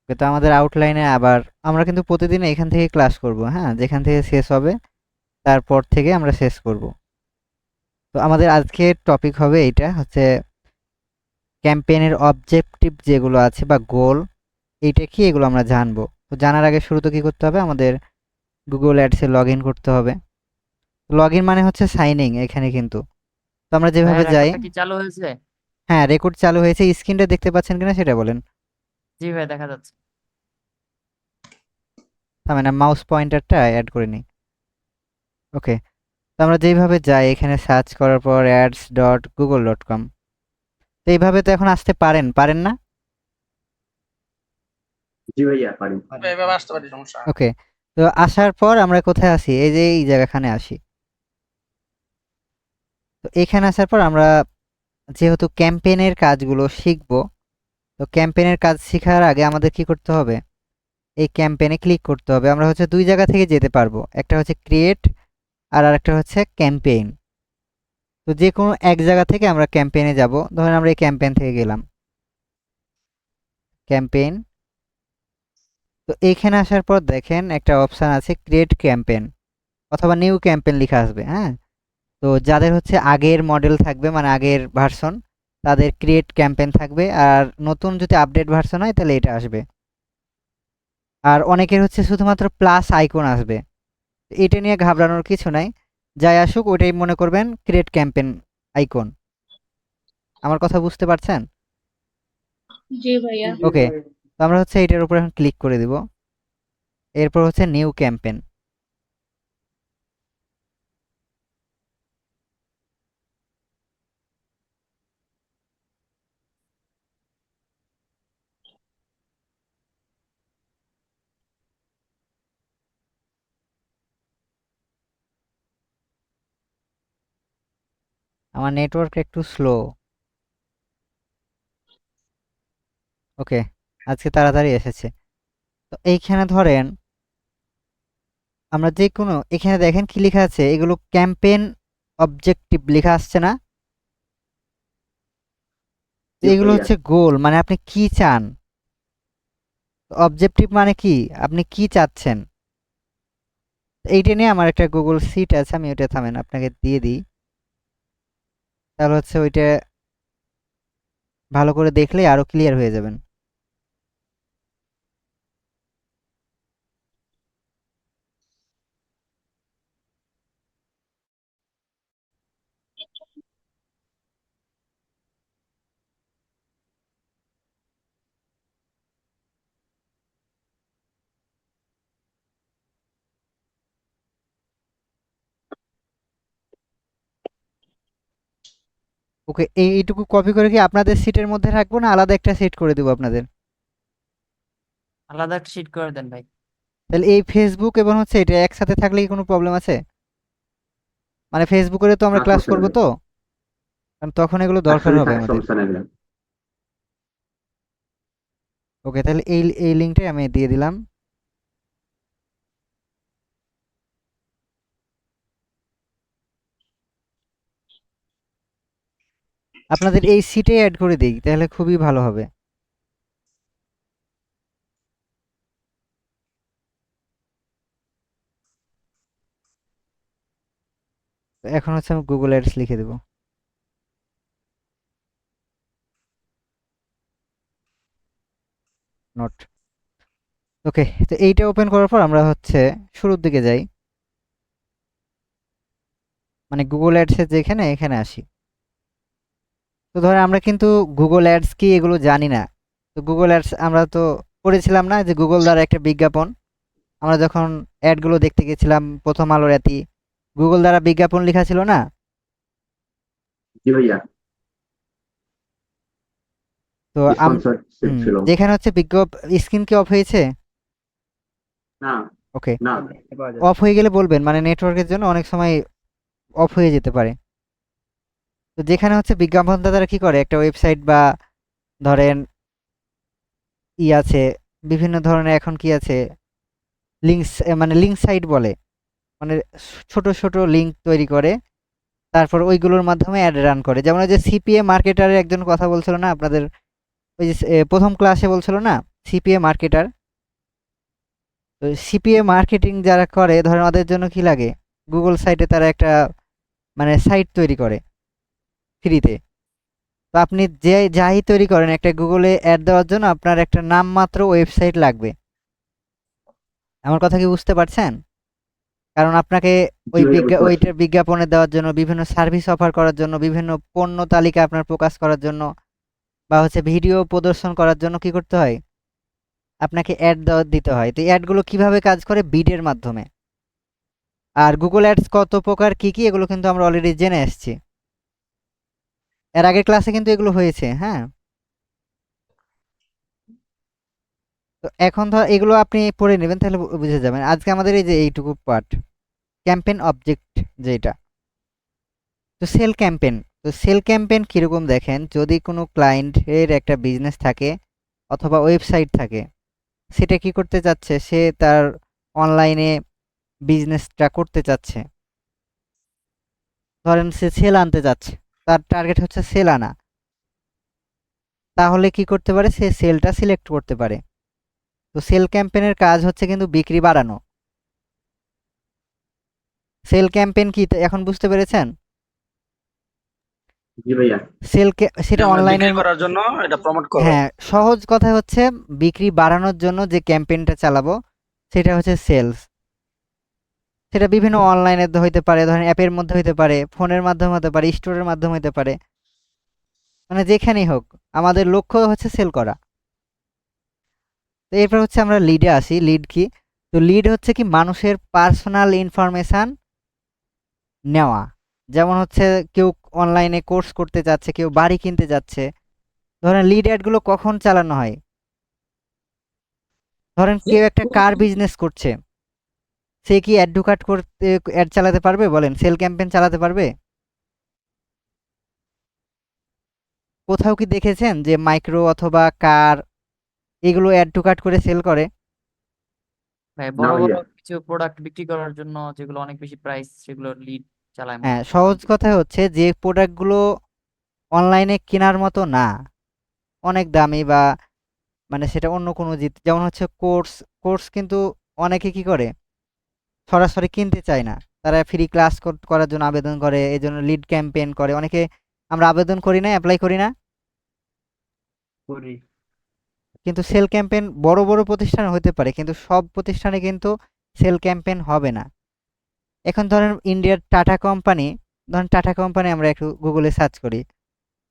তো আমাদের আউটলাইনে আবার আমরা কিন্তু প্রতিদিন এখান থেকে ক্লাস করব, হ্যাঁ, যেখান থেকে শেষ হবে তারপর থেকে আমরা শেষ করব। তো আমাদের আজকের টপিক হবে এইটা হচ্ছে ক্যাম্পেইনের অবজেক্টিভ যেগুলো আছে বা গোল, এইটা কি এগুলো আমরা জানবো। তো জানার আগে শুরুতে কি করতে হবে, আমাদের গুগল অ্যাডসে লগ ইন করতে হবে। লগ ইন মানে হচ্ছে সাইন ইন এখানে কিন্তু। তো আমরা ভাইয়া যেভাবে যাই, রেকর্ডটা কি চালু হয়েছে? হ্যাঁ রেকর্ড চালু হয়েছে, স্ক্রিনটা দেখতে পাচ্ছেন কিনা সেটা বলেন। জি ভাই, দেখা যাচ্ছে। থামেন না, মাউস পয়েন্টারটা অ্যাড করে নিই। ওকে, তো আমরা যেইভাবে যাই এখানে সার্চ করার পর ads.google.com, তো এইভাবে তো এখন আসতে পারেন পারেন না? জি ভাইয়া পারি। এভাবে আসতে পারি, সমস্যা নেই। ওকে, তো আসার পর আমরা কোথায় আসি, এই যে এই জায়গাখানে আসি। তো এখানে আসার পর আমরা যেহেতু ক্যাম্পেইনের কাজগুলো শিখবো, তো ক্যাম্পেইনের কাজ শেখার আগে আমাদের কি করতে হবে, এই ক্যাম্পেইনে ক্লিক করতে হবে। আমরা হচ্ছে দুই জায়গা থেকে যেতে পারবো, একটা হচ্ছে ক্রিয়েট আর আরেকটা হচ্ছে ক্যাম্পেইন। তো যে কোনো এক জায়গা থেকে আমরা ক্যাম্পেইনে যাব। ধরেন আমরা এই ক্যাম্পেইন থেকে গেলাম, ক্যাম্পেইন। তো এইখানে আসার পর দেখেন একটা অপশান আছে ক্রিয়েট ক্যাম্পেইন অথবা নিউ ক্যাম্পেইন লেখা আসবে, হ্যাঁ। তো যাদের হচ্ছে আগের মডেল থাকবে মানে আগের ভার্সন, তাদের ক্রিয়েট ক্যাম্পেইন থাকবে, আর নতুন যদি আপডেট ভার্সন হয় তাহলে এটা আসবে। আর অনেকের হচ্ছে শুধুমাত্র প্লাস আইকন আসবে। এটা নিয়ে ঘাবড়ানোর কিছু নাই, যাই আসুক ওইটাই মনে করবেন ক্রিয়েট ক্যাম্পেইন আইকন। আমার কথা বুঝতে পারছেন? জি ভাইয়া। ওকে, তো আমরা হচ্ছে এটার উপর এখন ক্লিক করে দিব। এরপর হচ্ছে নিউ ক্যাম্পেইন। আমার নেটওয়ার্ক একটু স্লো। ওকে, আজকে তাড়াতাড়ি এসেছে। তো এইখানে ধরেন আমরা যে কোনো, এখানে দেখেন কি লেখা আছে, এগুলো ক্যাম্পেইন অবজেক্টিভ লেখা আসছে না? তো জি এগুলো ভাইয়া। হচ্ছে গোল, মানে আপনি কি চান। অবজেক্টিভ মানে কি, আপনি কি চাচ্ছেন। এইটা নিয়ে আমার একটা গুগল সিট আছে, আমি ওইটা থামেন আপনাকে দিয়ে দিই, তাহলে হচ্ছে ওইটা ভালো করে দেখলে আরো ক্লিয়ার হয়ে যাবেন। ওকে, এইটুকু কপি করে কি আপনাদের সিটের মধ্যে রাখবো না আলাদা একটা সেট করে দেবো আপনাদের? আলাদা একটা শিট করে দেন ভাই। তাহলে এই ফেসবুক এবং হচ্ছে এটা একসাথে থাকলে কি কোনো প্রবলেম আছে? মানে ফেসবুকে তো আমরা না ক্লাস সমস্যা করবো নেই। তো, কারণ তখন এগুলো দরকার একসাথে হবে থাক, আমাদের। সমস্যা নেই ভাইয়া। ওকে, তাহলে এই লিঙ্কটাই আমি দিয়ে দিলাম। আপনাদের এই সিটে অ্যাড করে দিই তাহলে খুবই ভালো হবে। তো এখন হচ্ছে আমি গুগল অ্যাডস লিখে দেবো, নোট। ওকে, তো এইটা ওপেন করার পর আমরা হচ্ছে শুরুর দিকে যাই, মানে গুগল অ্যাডসের যেখানে এখানে আসি। তো ধরো আমরা কিন্তু গুগল অ্যাডস কি এগুলো জানি না। তো গুগল অ্যাডস আমরা তো পড়েছিলাম না যে গুগল দ্বারা একটা বিজ্ঞাপন, আমরা যখন অ্যাডগুলো দেখতে গেছিলাম প্রথম আলোর অ্যাতি, গুগল দ্বারা বিজ্ঞাপন লেখা ছিল না? জি ভাইয়া। তো স্পন্সরশিপ ছিল। যেখানে হচ্ছে স্ক্রিন কি অফ হয়েছে? না। ওকে, না। অফ হয়ে গেলে বলবেন, মানে নেটওয়ার্কের জন্য অনেক সময় অফ হয়ে যেতে পারে। তো যেখানে হচ্ছে বিজ্ঞাপনদাতারা কি করে, একটা ওয়েবসাইট বা ধরেন আছে, বিভিন্ন ধরনের এখন কি আছে, লিঙ্কস, মানে লিঙ্ক সাইট বলে, মানে ছোট ছোট লিঙ্ক তৈরি করে, তারপর ওইগুলোর মাধ্যমে অ্যাড রান করে। যেমন ওই যে সিপিএ মার্কেটারের একজন কথা বলছিল না আপনাদের, ওই যে প্রথম ক্লাসে বলছিল না, সিপিএ মার্কেটার। তো সিপিএ মার্কেটিং যারা করে ধরেন ওদের জন্য কি লাগে, গুগল সাইটে তারা একটা মানে সাইট তৈরি করে ফ্রিতে। তো আপনি যাই তৈরি করেন একটা গুগলে অ্যাড দেওয়ার জন্য আপনার একটা নামমাত্র ওয়েবসাইট লাগবে। আমার কথা কি বুঝতে পারছেন? কারণ আপনাকে জি ভাইয়া বুঝতে পারছি। ওইটার বিজ্ঞাপনে দেওয়ার জন্য, বিভিন্ন সার্ভিস অফার করার জন্য, বিভিন্ন পণ্য তালিকা আপনার প্রকাশ করার জন্য, বা হচ্ছে ভিডিও প্রদর্শন করার জন্য কি করতে হয়, আপনাকে অ্যাড দিতে হয়। তো অ্যাডগুলো কিভাবে কাজ করে, বিডের মাধ্যমে। আর গুগল অ্যাডস কত প্রকার কি কি এগুলো কিন্তু আমরা অলরেডি জেনে এসেছি, এর আগের ক্লাসে কিন্তু এগুলো হয়েছে। হ্যাঁ, তো এখন ধর এগুলো আপনি পড়ে নেবেন তাহলে বুঝে যাবেন। আজকে আমাদের এই যে এইটুকু পার্ট, ক্যাম্পেইন অবজেক্ট যেটা, তো সেল ক্যাম্পেইন। তো সেল ক্যাম্পেইন কীরকম দেখেন, যদি কোনো ক্লায়েন্টের একটা বিজনেস থাকে অথবা ওয়েবসাইট থাকে, সেটা কি করতে চাচ্ছে, সে তার অনলাইনে বিজনেসটা করতে চাচ্ছে, ধরেন সে সেল আনতে চাচ্ছে, তার টার্গেট হচ্ছে সেল আনা, তাহলে কি করতে পারে, সে সেলটা সিলেক্ট করতে পারে। তো সেল ক্যাম্পেইনের কাজ হচ্ছে কিন্তু বিক্রি বাড়ানো। সেল ক্যাম্পেইন কি এখন বুঝতে পেরেছেন? জি ভাইয়া। সেটা আমরা বিক্রি অনলাইনের, করার জন্য এটা প্রমোট করব। হ্যাঁ সহজ কথা হচ্ছে বিক্রি বাড়ানোর জন্য যে ক্যাম্পেইনটা চালাবো সেটা হচ্ছে সেলস। সেটা বিভিন্ন অনলাইনে হইতে পারে, ধরেন অ্যাপের মধ্যে হইতে পারে, ফোনের মাধ্যমে হতে পারে, স্টোরের মাধ্যমে হতে পারে, মানে যেখানেই হোক আমাদের লক্ষ্য হচ্ছে সেল করা। তো এরপর হচ্ছে আমরা লিডে আসি। লিড কি? তো লিড হচ্ছে কি মানুষের পার্সোনাল ইনফরমেশান নেওয়া। যেমন হচ্ছে কেউ অনলাইনে কোর্স করতে যাচ্ছে, কেউ বাড়ি কিনতে যাচ্ছে, ধরেন লিড অ্যাডগুলো কখন চালানো হয়, ধরেন কেউ একটা কার বিজনেস করছে, সে কি অ্যাডভোকেট করতে অ্যাড চালাতে পারবে বলেন, সেল ক্যাম্পেইন চালাতে পারবে? কোথাও কি দেখেছেন যে মাইক্রো অথবা কার এগুলো অ্যাড টু কার্ট করে সেল করে? ভাই না বড় বড় ভাইয়া। কিছু প্রোডাক্ট বিক্রি করার জন্য যেগুলো অনেক বেশি প্রাইস, সেগুলো লিড চালায় মনে হ্যাঁ, হয়। সহজ কথা হচ্ছে যে প্রোডাক্টগুলো অনলাইনে কেনার মতো না, অনেক দামি, বা মানে সেটা অন্য কোনো যেমন হচ্ছে কোর্স। কোর্স কিন্তু অনেকে কি করে, সরাসরি কিনতে চায় না, তারা ফ্রি ক্লাস করার জন্য আবেদন করে, এই জন্য লিড ক্যাম্পেইন করে অনেকে। আমরা আবেদন করি না, অ্যাপ্লাই করি না, করি। কিন্তু সেল ক্যাম্পেইন বড় বড় প্রতিষ্ঠান হতে পারে, কিন্তু সব প্রতিষ্ঠানে কিন্তু সেল ক্যাম্পেইন হবে না। এখন ধরেন ইন্ডিয়ার টাটা কোম্পানি, ধরেন টাটা কোম্পানি আমরা একটু গুগলে সার্চ করি,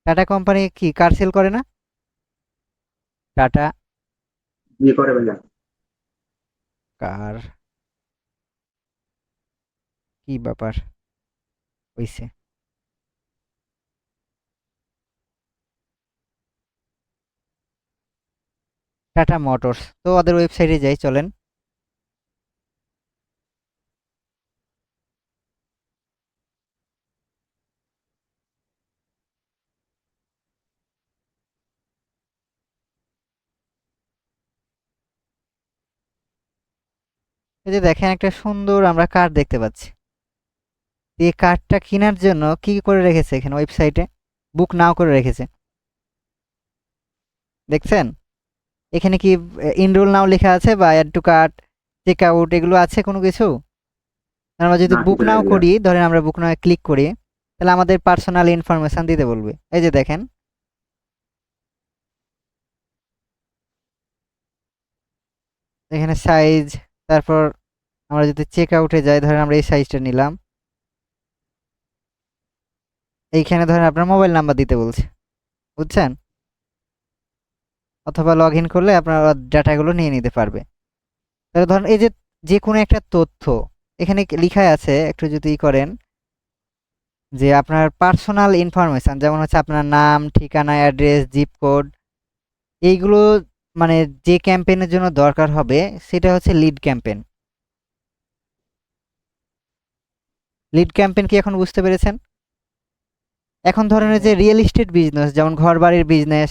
টাটা কোম্পানি কি কার সেল করে না? টাটা জি করে ভাইয়া। কার, কি ব্যাপার হইছে, টাটা মোটরস। তো ওদের ওয়েবসাইটে যাই চলেন। এই যে দেখেন একটা সুন্দর আমরা কার দেখতে পাচ্ছি। এই কারটা কেনার জন্য কি করে রেখেছে এখানে ওয়েবসাইটে, বুক নাও করে রেখেছে, দেখছেন? এখানে কি এনরোল নাও লেখা আছে বা add to cart, check out এগুলো আছে কোনো কিছু? আমরা যদি না বুক কিছু নাই নাও ভাইয়া। করি, ধরেন আমরা বুক নাও ক্লিক করি, তাহলে আমাদের পার্সোনাল ইনফরমেশন দিতে বলবে। এই যে দেখেন এখানে সাইজ, তারপর আমরা যদি চেক আউটে যাই, ধরেন আমরা এই সাইজটা নিলাম, এইখানে ধরেন আপনার মোবাইল নাম্বার দিতে বলছে, বুঝছেন? অথবা লগ ইন করলে আপনার ডাটাগুলো নিয়ে নিতে পারবে। তাহলে ধরেন এই যে যে কোনো একটা তথ্য এখানে লিখা আছে, একটু যদি করেন যে আপনার পার্সোনাল ইনফরমেশন, যেমন হচ্ছে আপনার নাম, ঠিকানা, অ্যাড্রেস, জিপ কোড, এইগুলো মানে যে ক্যাম্পেইনের জন্য দরকার হবে সেটা হচ্ছে লিড ক্যাম্পেইন। লিড ক্যাম্পেইন কি এখন বুঝতে পেরেছেন? এখন ধরেন এই যে রিয়েল এস্টেট বিজনেস, যেমন ঘর বাড়ির বিজনেস,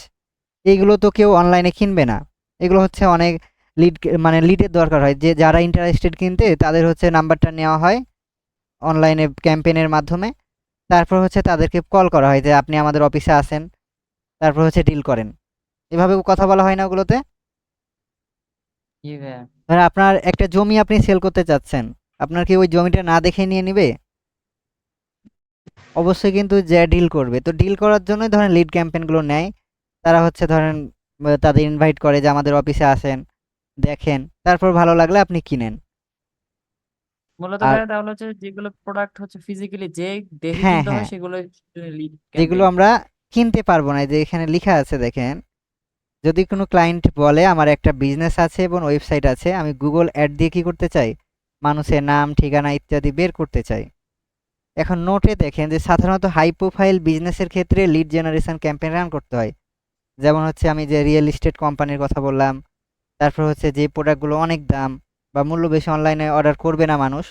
এইগুলো তো কেউ অনলাইনে কিনবে না, এগুলো হচ্ছে অনেক লিড, মানে লিডের দরকার হয়, যে যারা ইন্টারেস্টেড কিনতে তাদের হচ্ছে নাম্বারটা নেওয়া হয় অনলাইনে ক্যাম্পেইনের মাধ্যমে, তারপর হচ্ছে তাদেরকে কল করা হয় যে আপনি আমাদের অফিসে আসেন, তারপর হচ্ছে ডিল করেন, এভাবে কথা বলা হয় না ওগুলোতে? জি ভাইয়া। ধরেন আপনার একটা জমি আপনি সেল করতে চাচ্ছেন, আপনার কি ওই জমিটা না দেখে নিয়ে নিবে? অবশ্যই কিন্তু যে ডিল করবে। তো ডিল করার জন্যই ধরেন লিড ক্যাম্পেইনগুলো নেয়। তারা হচ্ছে ধরেন তাদের ইনভাইট করে যে আমাদের অফিসে আসেন, দেখেন, তারপর ভালো লাগলে আপনি কিনেন। মূলত আর ভাইয়া তাহলে হচ্ছে যেগুলো প্রোডাক্ট হচ্ছে ফিজিক্যালি যে দেখে হ্যাঁ, কিনতে হয় হ্যাঁ, সেগুলো লিড যেগুলো ক্যাম্পেইন। আমরা কিনতে পারবো না, যে এখানে লিখা আছে দেখেন, যদি কোনো ক্লায়েন্ট বলে আমার একটা বিজনেস আছে এবং ওয়েবসাইট আছে, আমি গুগল অ্যাড দিয়ে কি করতে চাই, মানুষের নাম ঠিকানা ইত্যাদি বের করতে চাই। এখন নোটে দেখেন যে সাধারণত হাই প্রোফাইল বিজনেসের ক্ষেত্রে লিড জেনারেশন ক্যাম্পেইন রান করতে হয়। যেমন হচ্ছে আমি যে রিয়েল এস্টেট কোম্পানির কথা বললাম, তারপর হচ্ছে যে প্রোডাক্টগুলো অনেক দাম বা মূল্য বেশি, অনলাইনে অর্ডার করবে না মানুষ,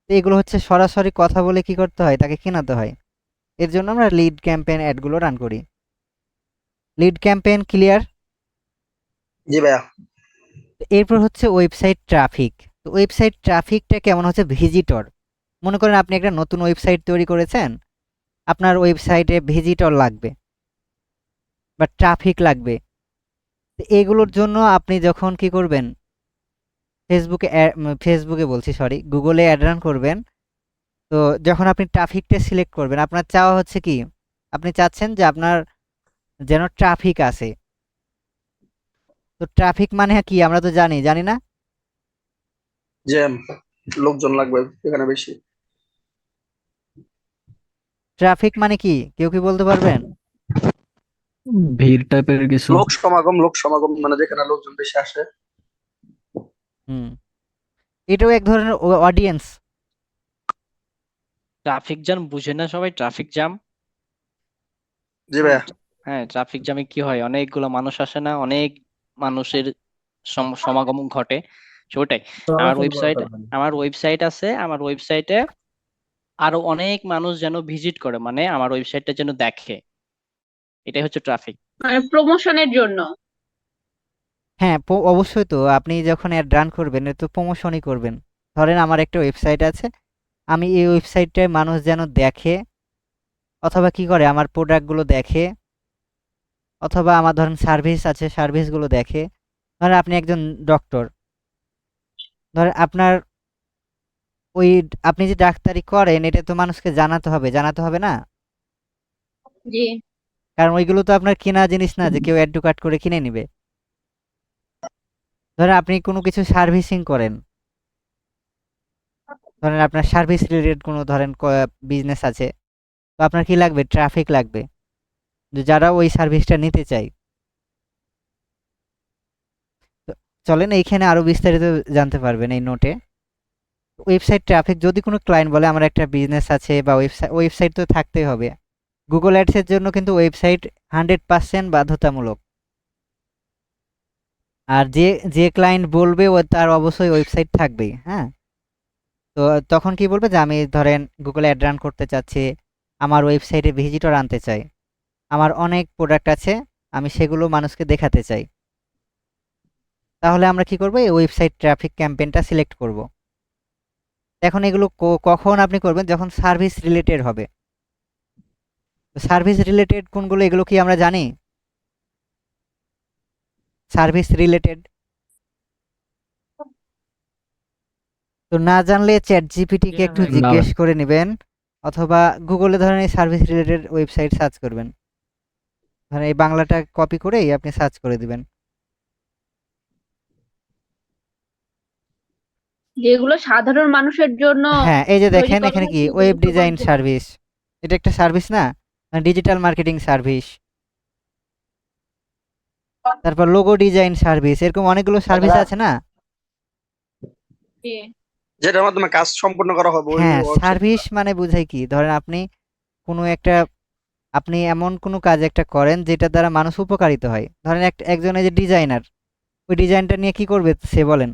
তো এগুলো হচ্ছে সরাসরি কথা বলে কি করতে হয়, তাকে কেনাতে হয়। এর জন্য আমরা লিড ক্যাম্পেইন অ্যাডগুলো রান করি। Lead campaign clear? জি ভাইয়া। এরপর হচ্ছে ওয়েবসাইট ট্রাফিক। তো ওয়েবসাইট ট্রাফিকটা কেমন হচ্ছে, ভিজিটর। মনে করেন আপনি একটা নতুন ওয়েবসাইট তৈরি করেছেন, আপনার ওয়েবসাইটে ভিজিটর লাগবে বা ট্রাফিক লাগবে। তো এগুলোর জন্য আপনি যখন কি করবেন, ফেসবুকে বলছি সরি, গুগলে অ্যাড রান করবেন। তো যখন আপনি ট্রাফিকটা সিলেক্ট করবেন, আপনার চাওয়া হচ্ছে কি, আপনি চাচ্ছেন যে আপনার যেন ট্রাফিক আসে। তো ট্রাফিক মানে কি আমরা তো জানি না? যে লোকজন লাগবে এখানে বেশি। ট্রাফিক মানে কি কেউ কি বলতে পারবেন? ভিড় টাইপের কিছু। লোক সমাগম মানে যেখানে লোকজন বেশি আসে। হুম, এটাও এক ধরনের অডিয়েন্স। ট্রাফিক জ্যাম বুঝে না সবাই, ট্রাফিক জ্যাম। জি হ্যাঁ ভাইয়া। হ্যাঁ, ট্রাফিক জ্যামে কি হয়, অনেকগুলো মানুষ আসে না, অনেক মানুষের সমাগম ঘটে। So ওটাই। আমার ওয়েবসাইট আমার ওয়েবসাইট আছে, আমার ওয়েবসাইটে আরো অনেক মানুষ যেন ভিজিট করে, মানে আমার ওয়েবসাইটটা যেন দেখে, এটাই হচ্ছে ট্রাফিক। মানে প্রমোশনের জন্য। হ্যাঁ, অবশ্যই। তো আপনি যখন অ্যাড রান করবেন এটা তো প্রমোশনই করবেন। ধরেন আমার একটা ওয়েবসাইট আছে, আমি এই ওয়েবসাইটটায় মানুষ যেন দেখে, অথবা কি করে আমার প্রোডাক্টগুলো দেখে, অথবা আমার ধরেন সার্ভিস আছে সার্ভিসগুলো দেখে। ধরেন আপনি একজন ডক্টর, ধরেন আপনার ওই আপনি যে ডাক্তারি করেন এটা তো মানুষকে জানাতে হবে না? জি। কারণ ওইগুলো তো আপনার কেনা জিনিস না যে কেউ অ্যাড টু কার্ট করে কিনে নিবে। ধরেন আপনি কোনো কিছু সার্ভিসিং করেন, ধরেন আপনার সার্ভিস রিলেটেড কোনো ধরেন বিজনেস আছে, তো আপনার কি লাগবে, ট্রাফিক লাগবে, যে যারা ওই সার্ভিসটা নিতে চায়। তো চলেন এইখানে আরো বিস্তারিত জানতে পারবেন এই নোটে। ওয়েবসাইট ট্রাফিক, যদি কোনো ক্লায়েন্ট বলে আমার একটা বিজনেস আছে বা ওয়েবসাইট তো থাকতেই হবে। গুগল অ্যাডসের জন্য কিন্তু ওয়েবসাইট 100% বাধ্যতামূলক। আর যে যে ক্লায়েন্ট বলবে ও তার অবশ্যই ওয়েবসাইট থাকবেই, হ্যাঁ। তো তখন কি বলবে যে আমি ধরেন গুগলে অ্যাড রান করতে চাচ্ছি, আমার ওয়েবসাইটে ভিজিটর আনতে চাই, আমার অনেক প্রোডাক্ট আছে, আমি সেগুলো মানুষকে দেখাতে চাই। তাহলে আমরা কি করব, এই ওয়েবসাইট ট্রাফিক ক্যাম্পেইনটা সিলেক্ট করব। এখন এগুলো কখন আপনি করবেন, যখন সার্ভিস রিলেটেড হবে। সার্ভিস রিলেটেড কোনগুলো, এগুলো কি আমরা জানি? সার্ভিস রিলেটেড তো না জানলে চ্যাট জিপিটিকে হ্যাঁ একটু ভাই। জিজ্ঞেস করে নেবেন, অথবা গুগলে ধরেন এই সার্ভিস রিলেটেড ওয়েবসাইট সার্চ করবেন, ধরেন এই বাংলাটা কপি করেই আপনি সার্চ করে দিবেন। যেগুলো সাধারণ মানুষের জন্য হ্যাঁ, এই যে তৈরি দেখেন করা এখানে কি হয়েছে ওয়েব সেগুলো ডিজাইন সবার জন্য। সার্ভিস, এটা একটা সার্ভিস না, ডিজিটাল মার্কেটিং সার্ভিস, তারপর লোগো ডিজাইন সার্ভিস, এরকম অনেকগুলো সার্ভিস আছে না? জি। যেটার মাধ্যমে কাজ সম্পূর্ণ করা হবে ওই হ্যাঁ, ওয়েবসাইট। সার্ভিস মানে বোঝায় কি, ধরেন আপনি কোনো একটা, আপনি এমন কোনো কাজ একটা করেন যেটা দ্বারা মানুষ উপকারিত হয়। ধরেন একজন এই যে ডিজাইনার, ওই ডিজাইনটা নিয়ে কি করবে সে বলেন?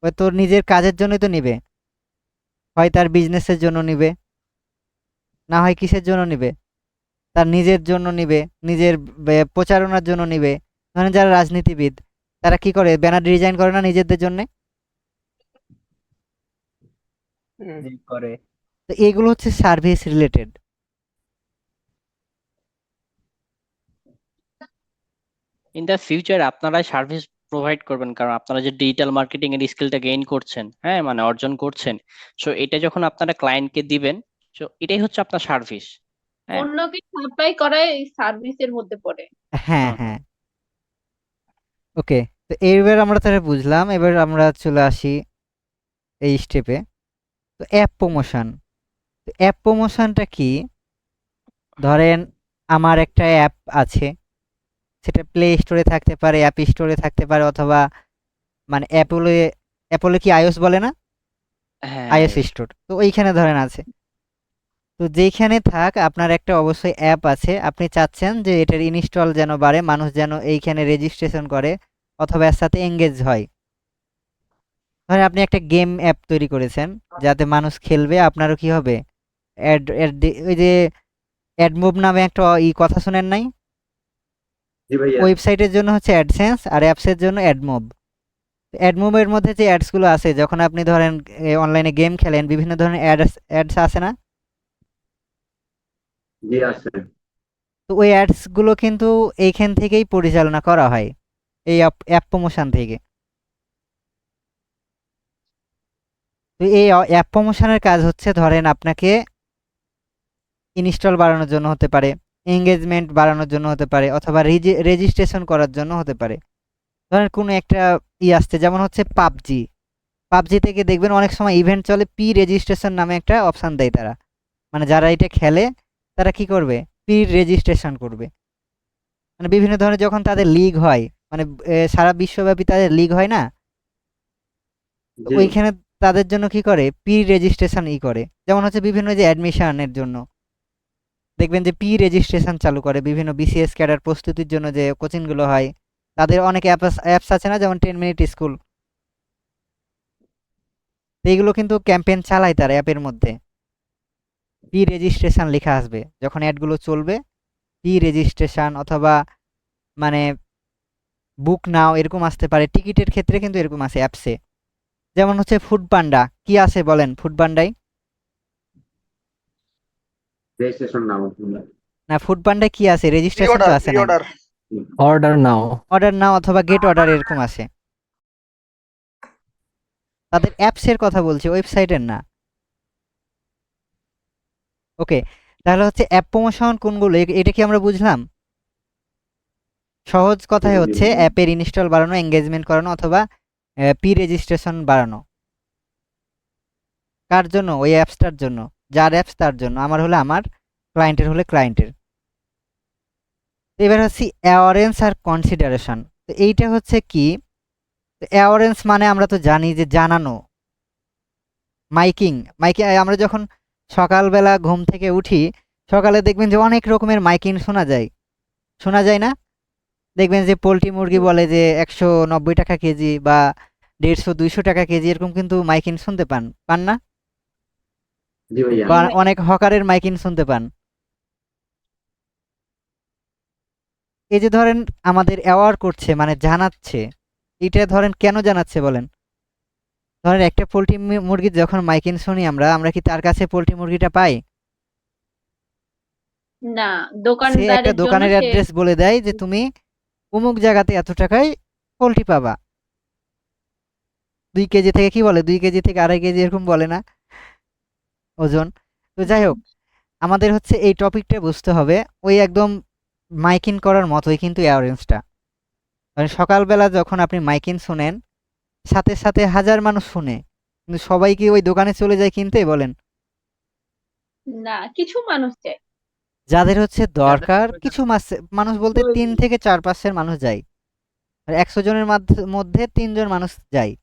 ওই তোর নিজের কাজের জন্যই তো নিবে, হয় তার বিজনেসের জন্য নিবে, না হয় কিসের জন্য নিবে, তার নিজের জন্য নিবে, নিজের প্রচারণার জন্য নিবে। ধরেন যারা রাজনীতিবিদ, তারা কি করে, ব্যানার ডিজাইন করে না নিজেদের জন্য? করে। তো এগুলো হচ্ছে service related. In the future আপনারা সার্ভিস প্রোভাইড করবেন, কারণ আপনারা যে ডিজিটাল মার্কেটিং এর স্কিলটা গেইন করছেন, হ্যাঁ মানে অর্জন করছেন, সো এটা যখন আপনারা ক্লায়েন্টকে দিবেন, সো এটাই হচ্ছে আপনার সার্ভিস। হ্যাঁ। অন্যকে সাপ্লাই করাই সার্ভিসের মধ্যে পড়ে। হ্যাঁ হুম হুম। হ্যাঁ ওকে। তো এইবার আমরা তাহলে বুঝলাম, এবার আমরা চলে আসি এই স্টেপে। তো অ্যাপ প্রমোশন, অ্যাপ প্রমোশনটা কি? ধরেন আমার একটা অ্যাপ আছে, সেটা প্লে স্টোরে থাকতে পারে, অ্যাপ স্টোরে থাকতে পারে, অথবা মানে অ্যাপলে কি আইওএস বলে না, হ্যাঁ আইওএস iOS। স্টোর, তো ওইখানে ধরেন আছে। তো যেইখানে থাক আপনার একটা অবশ্যই অ্যাপ আছে, আপনি চাচ্ছেন যে এটার ইনস্টল যেন বাড়ে, মানুষ যেন এইখানে রেজিস্ট্রেশন করে অথবা এর সাথে এঙ্গেজ হয়। ধরেন আপনি একটা গেম অ্যাপ তৈরি করেছেন যাতে মানুষ খেলবে, আপনারও কি হবে, ওই যে অ্যাডমোব নামে একটা কথা শুনেন নাই? জি ভাইয়া। ওয়েবসাইটের জন্য হচ্ছে অ্যাডসেন্স আর অ্যাপসের জন্য অ্যাডমোব। অ্যাডমোবের মধ্যে যে অ্যাডসগুলো আছে, যখন আপনি ধরেন অনলাইনে গেম খেলেন, বিভিন্ন ধরনের অ্যাডস আছে না? জি আছে। তো ওই অ্যাডসগুলো কিন্তু এইখান থেকেই পরিচালনা করা হয়, এই অ্যাপ প্রমোশন থেকে। তো এই অ্যাপ প্রমোশনের কাজ হচ্ছে, ধরেন আপনাকে ইনস্টল বাড়ানোর জন্য হতে পারে, এঙ্গেজমেন্ট বাড়ানোর জন্য হতে পারে, অথবা রেজিস্ট্রেশন করার জন্য হতে পারে। ধরেন কোনো একটা আসছে, যেমন হচ্ছে পাবজি থেকে দেখবেন অনেক সময় ইভেন্ট চলে, রেজিস্ট্রেশন নামে একটা অপশান দেয় তারা, মানে যারা এটা খেলে তারা কি করবে, রেজিস্ট্রেশন করবে। মানে বিভিন্ন ধরনের যখন তাদের লিগ হয়, মানে সারা বিশ্বব্যাপী তাদের লিগ হয় না, তো জি ওইখানে তাদের জন্য কি করে, রেজিস্ট্রেশন করে। যেমন হচ্ছে বিভিন্ন যে অ্যাডমিশনের জন্য দেখবেন যে রেজিস্ট্রেশন চালু করে, বিভিন্ন বিসিএস ক্যাডার প্রস্তুতির জন্য যে কোচিংগুলো হয়, তাদের অনেক অ্যাপস আছে না, যেমন 10 মিনিট স্কুল, এইগুলো কিন্তু ক্যাম্পেইন চালায় তার অ্যাপের মধ্যে। রেজিস্ট্রেশন লেখা আসবে যখন অ্যাডগুলো চলবে, রেজিস্ট্রেশন, অথবা মানে বুক নাও এরকম আসতে পারে। টিকিটের ক্ষেত্রে কিন্তু এরকম আছে অ্যাপসে, যেমন হচ্ছে ফুড পান্ডা। কি আছে বলেন ফুড পান্ডায়? রেজিস্ট্রেশন নাও। না, ফুড পান্ডায় কি আছে, প্রি রেজিস্ট্রেশন তো অর্ডার আছে প্রি নাই। অর্ডার অর্ডার নাও। অর্ডার নাও অথবা গেট অর্ডার এরকম আছে। তাদের অ্যাপসের কথা বলছি, ওয়েবসাইটের না। ওকে, তাহলে হচ্ছে অ্যাপ প্রমোশন কোনগুলো, এটা কি আমরা বুঝলাম? সহজ কথায় হচ্ছে অ্যাপের ইনস্টল বাড়ানো, এঙ্গেজমেন্ট করানো, অথবা রেজিস্ট্রেশন বাড়ানো। কার জন্য? ওই অ্যাপসটার জন্য, যার অ্যাপস তার জন্য, আমার হলে আমার, ক্লায়েন্টের হলে ক্লায়েন্টের। এবার হচ্ছে অ্যাওয়ারেন্স আর কনসিডারেশন। তো এইটা হচ্ছে কি, অ্যাওয়ারেন্স মানে আমরা তো জানি যে জানানো, মাইকিং। আমরা যখন সকালবেলা ঘুম থেকে উঠি, সকালে দেখবেন যে অনেক রকমের মাইকিং শোনা যায় না? দেখবেন যে পোলট্রি মুরগি বলে যে 190 টাকা কেজি বা 150-200 টাকা কেজি, এরকম কিন্তু মাইকিং শুনতে পান না? জি ভাইয়া। বা অনেক হকারের মাইকিং শুনতে পান। এই যে ধরেন আমাদের অ্যাওয়ার করছে, মানে জানাচ্ছে, এটা ধরেন কেন জানাচ্ছে বলেন? ধরেন একটা পোলট্রি মুরগির যখন মাইকিং শুনি আমরা কি তার কাছে পোলট্রি মুরগিটা পাই? না, সে একটা দোকানদারের জন্য দোকানের সে অ্যাড্রেস বলে দেয় যে তুমি অমুক জায়গাতে এত টাকায় পোলট্রি পাবা। 2 কেজি থেকে কি বলে, 2 কেজি থেকে 2.5 কেজি এরকম বলে না ওজন? তো যাই হোক, আমাদের হচ্ছে এই টপিকটা বুঝতে হবে, ওই একদম মাইকিং করার মতোই কিন্তু অ্যাওয়ারেন্সটা। মানে সকালবেলা যখন আপনি মাইকিং শোনেন, সাথে সাথে হাজার মানুষ শুনে, কিন্তু সবাই কি ওই দোকানে চলে যায় কিনতে বলেন? না, কিছু মানুষ চায়। যাদের হচ্ছে যাদের দরকার, প্রয়োজন। কিছু মানুষ বলতে 3 থেকে 4-5 মানুষ যায়, আর 100 জনের মধ্যে 3 জন মানুষ যায়।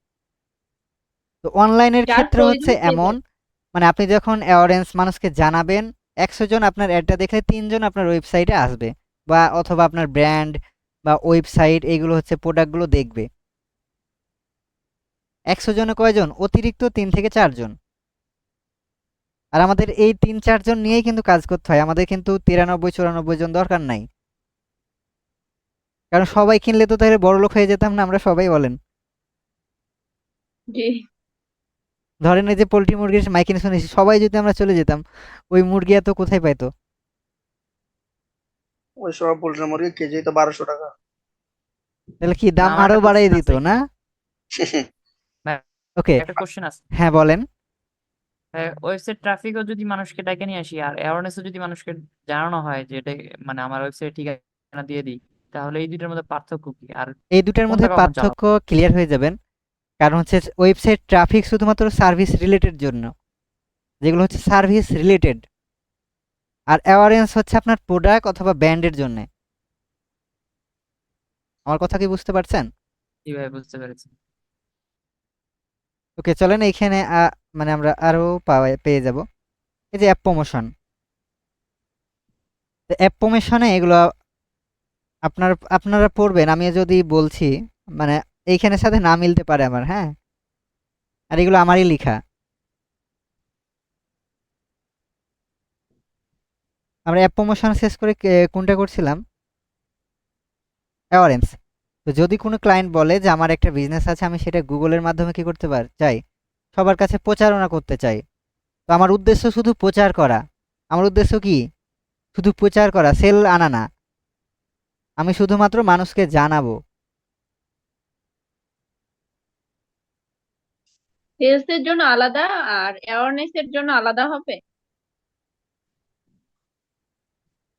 তো অনলাইনের যার ক্ষেত্রে হচ্ছে প্রয়োজন সে এমন, যায়। মানে আপনি যখন অ্যাওয়ারেন্স মানুষকে জানাবেন, 100 জন আপনার অ্যাডটা দেখলে 3 জন আপনার ওয়েবসাইটে আসবে, বা অথবা আপনার ব্র্যান্ড বা ওয়েবসাইট এইগুলো হচ্ছে প্রোডাক্টগুলো দেখবে। 100 জনে কয়জন? অতিরিক্ত 3 থেকে 4 জন। আর আমাদের এই 3-4 জন নিয়েই কিন্তু কাজ করতে হয়, আমাদের কিন্তু 93-94 জন দরকার নাই। কারণ সবাই কিনলে তো তাহলে বড়লোক হয়ে যেতাম না আমরা সবাই, বলেন? জি। ধরেন এই যে পোলট্রি মুরগির মাইকিং শুনেছি, সবাই যদি আমরা চলে যেতাম, ওই মুরগি এত কোথায় পাইতো? ওই সময় পোল্ট্রি মুরগি কেজি তো 1200 টাকা। তাহলে কি দাম আমার আরো একটা বাড়াই কোশ্চেন দিত আছে না? ভাই, ওকে, একটা কোশ্চেন আছে। হ্যাঁ বলেন। ওয়েবসাইট ট্রাফিকও যদি মানুষকে ডেকে নিয়ে আসি আর অ্যাওয়ারনেসও যদি মানুষকে জানানো হয় যে এটা মানে আমার ওয়েবসাইট ঠিকানা দিয়ে দিই, তাহলে এই দুইটার মধ্যে পার্থক্য কি আর এই দুটার মধ্যে কোনটা কখন চালাবো? পার্থক্য ক্লিয়ার হয়ে যাবেন। কারণ হচ্ছে ওয়েবসাইট ট্রাফিক শুধুমাত্র সার্ভিস রিলেটেড জন্য, যেগুলো হচ্ছে সার্ভিস রিলেটেড। আর অ্যাওয়ারেন্স হচ্ছে আপনার প্রোডাক্ট অথবা ব্র্যান্ডের জন্য। আমার কথা কি বুঝতে পারছেন? কিভাবে বুঝতে পেরেছি? ওকে, চলেন এইখানে মানে আমরা আরো পেয়ে যাব। এই যে অ্যাপ প্রমোশন, অ্যাপ প্রমোশনে এগুলো আপনারা পড়বেন। আমি যদি বলছি মানে এইখানের সাথে না মিলতে পারে আমার, হ্যাঁ, আর এগুলো আমারই লেখা। আমরা অ্যাপ প্রমোশন শেষ করে কোনটা করছিলাম? অ্যাওয়ারেন্স। তো যদি কোনো ক্লায়েন্ট বলে যে আমার একটা বিজনেস আছে, আমি সেটা গুগলের মাধ্যমে কি করতে চাই, সবার কাছে প্রচারণা করতে চাই। তো আমার উদ্দেশ্য শুধু প্রচার করা। আমার উদ্দেশ্য কি? শুধু প্রচার করা, সেল আনা না। আমি শুধুমাত্র মানুষকে জানাবো। সেলস এর জন্য আলাদা আর অ্যাওয়ারনেস এর জন্য আলাদা হবে।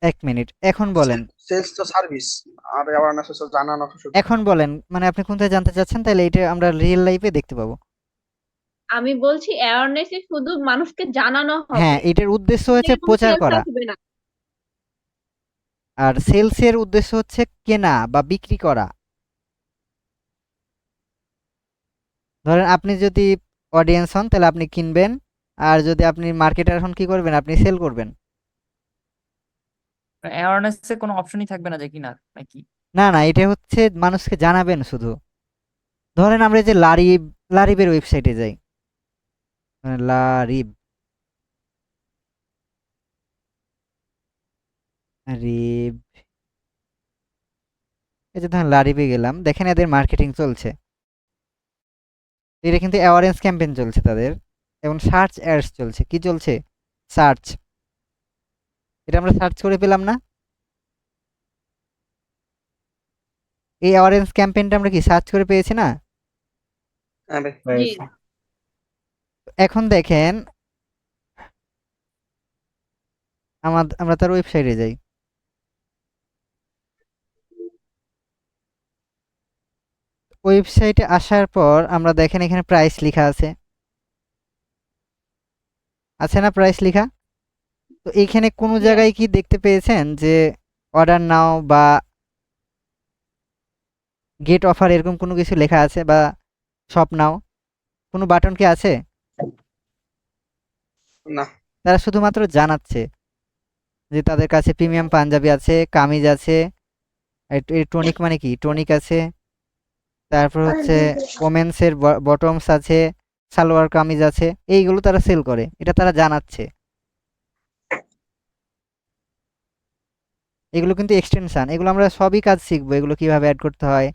এক মিনিট, এখন বলেন। সেলস তো সার্ভিস, আর অ্যাওয়ারনেস হচ্ছে জানানো শুধু। এখন বলেন মানে আপনি কোনটা জানতে চাচ্ছেন, তাহলে এটা আমরা রিয়েল লাইফে দেখতে পাবো। আমি বলছি অ্যাওয়ারনেস এ শুধু মানুষকে জানানো হ্যাঁ, হবে, এটার উদ্দেশ্য হচ্ছে কোনো প্রচার সেলস করা। আসবে না। আর সেলসের উদ্দেশ্য হচ্ছে কেনা বা বিক্রি করা। ধরেন আপনি যদি অডিয়েন্স হন তাহলে আপনি কিনবেন, আর যদি আপনি মার্কেটার হন কি করবেন, আপনি সেল করবেন। অ্যাওয়ারনেস এ কোনো অপশনই থাকবে না যে কিনার নাকি? না না, এটা হচ্ছে মানুষকে জানাবেন শুধু। ধরেন আমরা এই যে লারিবের ওয়েবসাইটে যাই, লারিব রিব, এই যে ধরেন লারিবে গেলাম, দেখেন এদের মার্কেটিং চলছে। এটা কিন্তু অ্যাওয়ারেন্স ক্যাম্পেইন চলছে তাদের, এবং সার্চ অ্যাডস চলছে। কি চলছে? সার্চ। এটা আমরা সার্চ করে পেলাম না? এই অ্যাওয়ারেন্স ক্যাম্পেইনটা আমরা কি সার্চ করে পেয়েছি না? হ্যাঁ ভাই। জি, এখন দেখেন আমরা তার ওয়েবসাইটে যাই। ওয়েবসাইটে আসার পর আমরা দেখেন এখানে প্রাইস লেখা আছে না প্রাইস লেখা? তো এইখানে কোনো Yes. জায়গায় কি দেখতে পেয়েছেন যে অর্ডার নাও বা গেট অফার এরকম কোনো কিছু লেখা আছে, বা শপ নাও কোনো বাটন কি আছে? না। তারা শুধুমাত্র জানাচ্ছে যে তাদের কাছে প্রিমিয়াম পাঞ্জাবি আছে, কামিজ আছে, টনিক মানে কি, টনিক আছে, তারপর হচ্ছে ওমেন্সের বটমস আছে, সালোয়ার কামিজ আছে, এইগুলো তারা সেল করে, এটা তারা জানাচ্ছে। এগুলো কিন্তু এক্সটেনশন, এগুলো আমরা সবই কাজ শিখবো, এগুলো কিভাবে অ্যাড করতে হয়।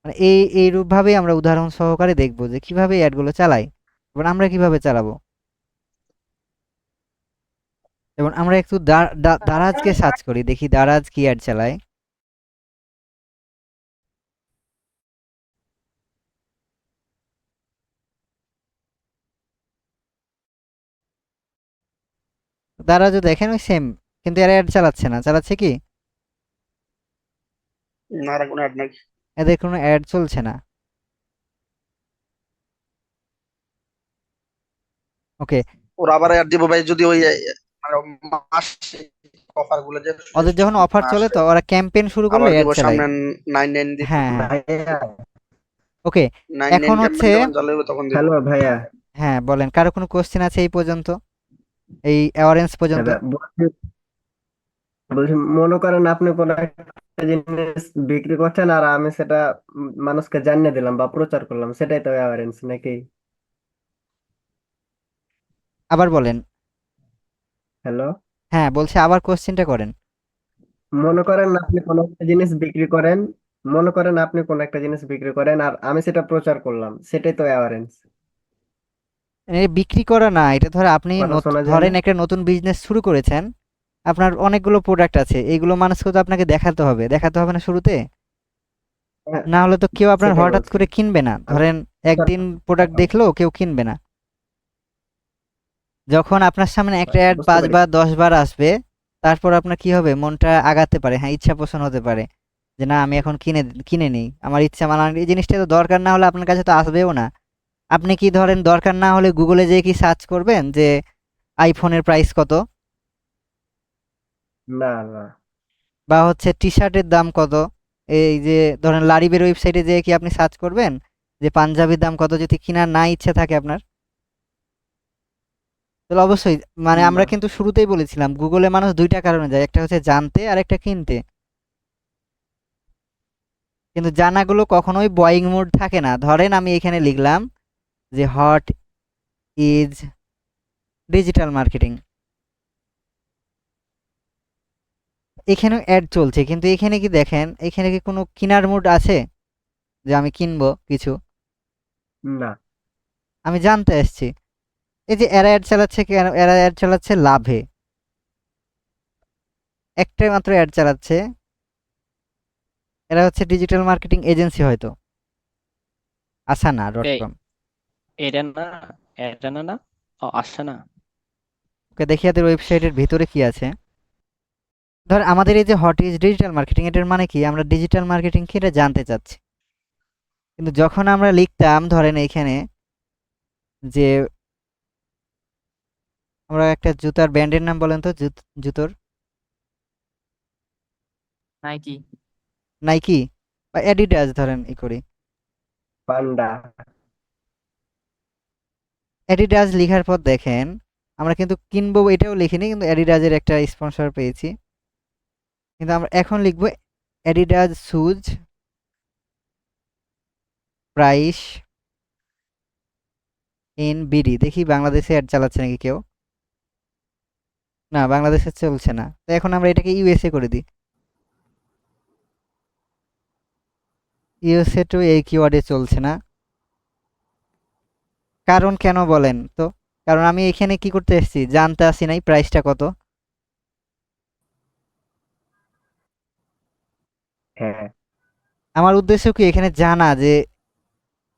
মানে এইরূপ ভাবেই আমরা উদাহরণ সহকারে দেখবো যে কিভাবে অ্যাডগুলো চালাই এবং আমরা কিভাবে চালাবো। যেমন আমরা একটু দারাজকে সার্চ করি, দেখি দারাজ কি অ্যাড চালায়। দারাজও দেখেন ওই সেম, কিন্তু এরা অ্যাড চালাচ্ছে না। চালাচ্ছে কি? না, আর কোনো অ্যাড নাই। এদের কোনো অ্যাড চলছে না। ওকে, ওরা আবার অ্যাড দিব ভাই যদি ওই মানে মাসিক অফার গুলো যে ওদের যখন অফার চলে তো ওরা ক্যাম্পেইন শুরু করলে আবার অ্যাড দিব চালায়। সামনে 99 দিব। হ্যাঁ হ্যাঁ, ভাইয়া ওকে। 99 এখন হচ্ছে, ক্যাম্পেইন যখন চালাবে তখন দিব। হ্যালো ভাইয়া, হ্যাঁ বলেন, কারো কোনো কোশ্চেন আছে এই পর্যন্ত, এই অ্যাওয়ারেন্স পর্যন্ত? বলছি মনে করেন আপনি কোনো একটা জিনিস বিক্রি করছেন আর আমি সেটা মানুষকে জানিয়ে দিলাম বা প্রচার করলাম, সেটাই তো অ্যাওয়ারেন্স নাকি? আবার বলেন। হ্যালো, হ্যাঁ বলছি, আবার কোশ্চেনটা করেন। মনে করেন আপনি কোনো একটা জিনিস বিক্রি করেন, মনে করেন আপনি কোনো একটা জিনিস বিক্রি করেন আর আমি সেটা প্রচার করলাম, সেটাই তো অ্যাওয়ারেন্স। বিক্রি করা না, এটা ধর আপনি কথা শোনা যায় ধরেন না? একটা নতুন বিজনেস শুরু করেছেন, আপনার অনেকগুলো প্রোডাক্ট আছে, এইগুলো মানুষকে তো আপনাকে দেখাতে হবে না শুরুতে? হ্যাঁ, না হলে তো কেউ আপনার সেটাই হঠাৎ বলছি। করে কিনবে না। ধরেন একদিন প্রোডাক্ট দেখলো কেউ কিনবে না। যখন আপনার সামনে একটা অ্যাড বুঝতে 5 পেরেছি। বার 10 বার আসবে, তারপর আপনার কি হবে, মনটা আগাতে পারে, হ্যাঁ ইচ্ছা পোষণ হতে পারে যে না আমি এখন কিনে নিই, আমার ইচ্ছা, মানে এই জিনিসটা তো দরকার না হলে আপনার কাছে তো আসবেও না। আপনি কি ধরেন দরকার না হলে গুগলে যেয়ে কি সার্চ করবেন যে আইফোনের প্রাইস কত, না না, বা হচ্ছে টি শার্টের দাম কত? এই যে ধরেন লারিবের ওয়েবসাইটে যেয়ে কি আপনি সার্চ করবেন যে পাঞ্জাবির দাম কত, যদি কেনার না ইচ্ছা থাকে আপনার? তাহলে অবশ্যই, মানে আমরা না। কিন্তু শুরুতেই বলেছিলাম গুগলে মানুষ দুইটা কারণে যায়, একটা হচ্ছে জানতে আর একটা কিনতে। কিন্তু জানাগুলো কখনোই বয়িং মোড থাকে না। ধরেন আমি এখানে লিখলাম যে হট ইজ ডিজিটাল মার্কেটিং, এখানেও অ্যাড চলছে, কিন্তু এখানে কি দেখেন, এখানে কি কোনো কেনার মুড আছে যে আমি কিনবো কিছু? না, আমি জানতে আসছি। এই যে এরা অ্যাড চালাচ্ছে কেন? এরা অ্যাড চালাচ্ছে লাভে, একটাই মাত্র অ্যাড চালাচ্ছে। এরা হচ্ছে ডিজিটাল মার্কেটিং এজেন্সি হয়তো, আসানা ডট এই কম। এটা না, এটা না, না, ও আসছে না। ওকে দেখি এদের ওয়েবসাইটের ভিতরে কি আছে। ধর আমাদের এই যে হট ইজ ডিজিটাল মার্কেটিং, এটার মানে কি, আমরা ডিজিটাল মার্কেটিং কি এটা জানতে চাচ্ছি। কিন্তু যখন আমরা লিখতাম ধরেন এইখানে যে, আমরা একটা জুতার ব্র্যান্ডের নাম বলেন তো, জুতোর নাইকি। নাইকি বা অ্যাডিডাস ধরেন ই করি, পান্ডা। অ্যাডিডাস লিখার পর দেখেন আমরা কিন্তু কিনবো এটাও লিখিনি, কিন্তু অ্যাডিডাসের একটা স্পন্সর পেয়েছি। কিন্তু আমরা এখন লিখবো Adidas shoes price in BD, দেখি বাংলাদেশে অ্যাড চালাচ্ছে নাকি কেউ। না, বাংলাদেশে চলছে না, তো এখন আমরা এটাকে ইউএসএ করে দিই। ইউএসএ তো এই কিওয়ার্ডে চলছে না, কারণ কেন বলেন তো? কারণ আমি এখানে কি করতে এসেছি, জানতে আসি নাই প্রাইসটা কত। হ্যাঁ, আমার উদ্দেশ্য কি এখানে জানা যে